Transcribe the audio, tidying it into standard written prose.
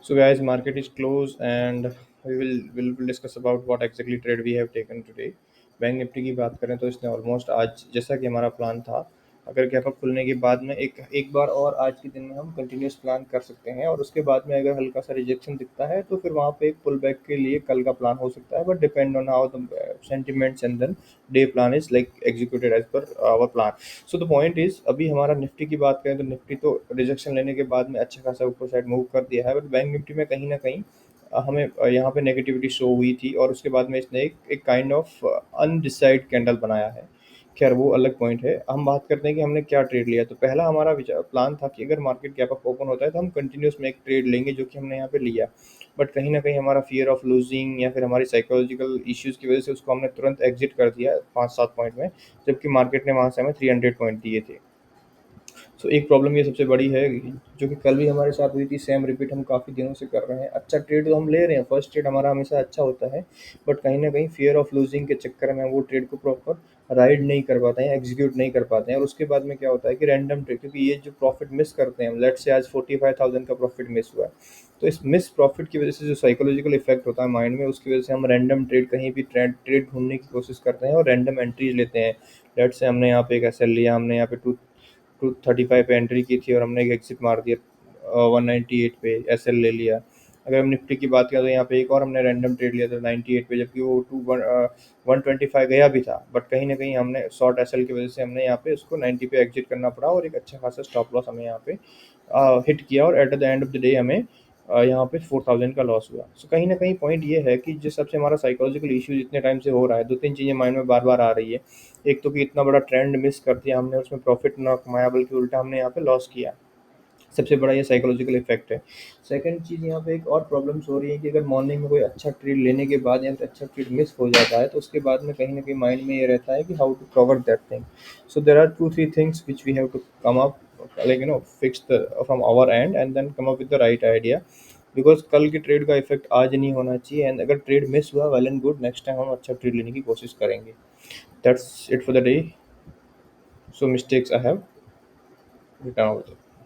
So guys, market is closed and we will discuss about what exactly trade we have taken today. Bank Nifty की बात करें तो इसने almost आज जैसा कि हमारा प्लान था, अगर गैप अप खुलने के बाद में एक एक बार और आज के दिन में हम कंटिन्यूस प्लान कर सकते हैं और उसके बाद में अगर हल्का सा रिजेक्शन दिखता है तो फिर वहाँ पे एक पुल बैक के लिए कल का प्लान हो सकता है, but depend on how the sentiments and then day plan is like executed as per our plan. So the point is, अभी हमारा निफ्टी की बात करें तो निफ्टी तो रिजेक्शन लेने के बाद में अच्छा खासा ऊपर साइड मूव कर दिया है, बट बैंक निफ्टी में कहीं ना कहीं हमें यहाँ पे नेगेटिविटी शो हुई थी और उसके बाद में इसने एक काइंड ऑफ अनडिसाइड कैंडल बनाया है. खैर वो अलग पॉइंट है. हम बात करते हैं कि हमने क्या ट्रेड लिया. तो पहला हमारा विचार प्लान था कि अगर मार्केट गैप अप ओपन होता है तो हम कंटिन्यूस में एक ट्रेड लेंगे, जो कि हमने यहाँ पे लिया. बट कहीं ना कहीं हमारा फियर ऑफ लूजिंग या फिर हमारी साइकोलॉजिकल इश्यूज की वजह से उसको हमने तुरंत एग्जिट कर दिया 5-7 पॉइंट में, जबकि मार्केट ने वहाँ से हमें 300 पॉइंट दिए थे. सो एक प्रॉब्लम ये सबसे बड़ी है, जो कि कल भी हमारे साथ हुई थी, सेम रिपीट हम काफ़ी दिनों से कर रहे हैं. अच्छा ट्रेड तो हम ले रहे हैं, फर्स्ट ट्रेड हमारा हमेशा अच्छा होता है, बट कहीं ना कहीं फियर ऑफ लूजिंग के चक्कर में हम वो ट्रेड को प्रॉपर राइड नहीं कर पाते हैं, एग्जीक्यूट नहीं कर पाते हैं. और उसके बाद में क्या होता है कि रैंडम ट्रेड, क्योंकि ये जो प्रॉफिट मिस करते हैं हम, लेट से आज 45,000 का प्रॉफिट मिस हुआ है, तो इस मिस प्रॉफिट की वजह से जो साइकोलॉजिकल इफेक्ट होता है माइंड में, उसकी वजह से हम रैंडम ट्रेड कहीं भी ट्रेड ट्रेड ढूंढने की कोशिश करते हैं और रैंडम एंट्रीज लेते हैं. लेट से हमने यहाँ पे एक एसएल लिया, हमने यहाँ पे 235 पे एंट्री की थी और हमने एक एग्जिट मार दिया 198 पे, एसएल ले लिया. अगर हम निफ्टी की बात करें तो यहाँ पे एक और हमने रैंडम ट्रेड लिया था 98 पे, जबकि वो 125 गया भी था, बट कहीं ना कहीं हमने शॉर्ट एसएल की वजह से हमने यहाँ पे उसको 90 पे एग्जिट करना पड़ा और एक अच्छा खासा स्टॉप लॉस हमें यहाँ पे हिट किया और at the end of the day हमें यहाँ पे 4,000 का लॉस हुआ. सो कहीं ना कहीं पॉइंट ये है कि जिस सबसे हमारा साइकोलॉजिकल इशू इतने टाइम से हो रहा है, दो तीन चीज़ें माइंड में बार बार आ रही है. एक तो कि इतना बड़ा ट्रेंड मिस कर दिया हमने, उसमें प्रॉफिट ना कमाया बल्कि उल्टा हमने यहाँ पे लॉस किया. सबसे बड़ा ये साइकोलॉजिकल इफेक्ट है. सेकंड चीज़, यहाँ पे एक और प्रॉब्लम्स हो रही है कि अगर मॉर्निंग में कोई अच्छा ट्रेड लेने के बाद या फिर अच्छा ट्रेड मिस हो जाता है तो उसके बाद में कहीं ना कहीं माइंड में ये रहता है कि how to cover that thing. So there are 2-3 things which we have to come up, like fix the from our end and then come up with the right idea. Because कल के trade का effect आज नहीं होना चाहिए, and अगर trade miss हुआ, well and good, next time हम अच्छा ट्रेड लेने की कोशिश करेंगे. That's it for the day. So mistakes I have written over there.